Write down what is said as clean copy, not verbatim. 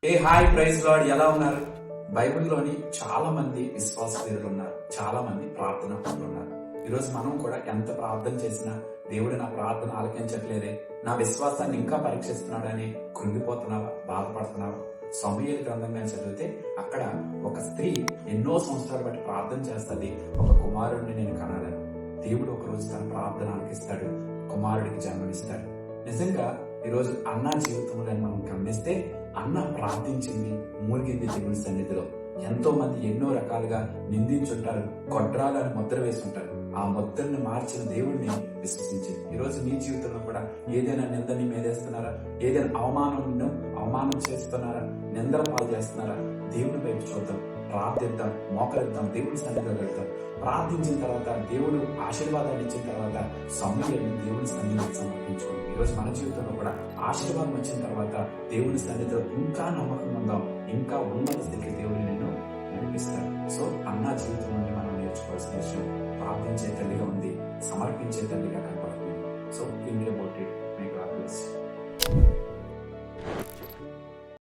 Hi praise lord, ఎలా ఉన్నారు? బైబిల్లోని చాలా మంది విశ్వాస వీరులు ఉన్నారు, చాలా మంది ప్రార్థన పనులు ఉన్నారు. ఈరోజు మనం కూడా ఎంత ప్రార్థన చేసినా దేవుడు నా ప్రార్థన ఆలకించట్లేదే, నా విశ్వాసాన్ని ఇంకా పరీక్షిస్తున్నాడని కృంగిపోతున్నావా, బాధపడుతున్నావా? సమూయేలు గ్రంథంగా చదివితే అక్కడ ఒక స్త్రీ ఎన్నో సంవత్సరాలు బట్టి ప్రార్థన చేస్తుంది, ఒక కుమారుడిని నేను కనాలని. దేవుడు ఒక రోజు తన ప్రార్థన ఆలకిస్తాడు, కుమారుడికి జన్మనిస్తాడు. నిజంగా ఈరోజు అన్నా జీవితంలో మనం గమనిస్తే అన్న ప్రార్థించింది, మూలిగింది దేవుని సన్నిధిలో. ఎంతో మంది ఎన్నో రకాలుగా నిందించుంటారు, కొట్రాలని ముద్ర వేసుంటారు. ఆ ముద్రను మార్చిన దేవుడిని విశ్వసించింది. ఈరోజు నీ జీవితంలో కూడా ఏదైనా నిందని మీదేస్తున్నారా, ఏదైనా అవమానం చేస్తున్నారా, నిందల పాలు చేస్తున్నారా? దేవుని వైపు చూద్దాం, ప్రార్థిద్దాం, మోకరిద్దాం, దేవుని సన్నిధిలో వెళ్తాం. ప్రార్థించిన తర్వాత దేవుడు ఆశీర్వాదాన్ని ఇచ్చిన తర్వాత సమూయేలుని దేవుని సన్నిధిలో సమర్పించుకోండి. ఈరోజు మన జీవితంలో కూడా ఆశీర్వాదం వచ్చిన తర్వాత దేవుని సన్నిధిలో ఇంకా నమ్మకం ఉందాం, ఇంకా ఉన్నత స్థితికి దేవుని నిన్ను నడిపిస్తాడు. సో అన్నా జీవితం నుండి మనం నేర్చుకోవాల్సిన విషయం, ప్రార్థించే తల్లిగా ఉంది, సమర్పించే తల్లిగా కనపడుతుంది. So think about it.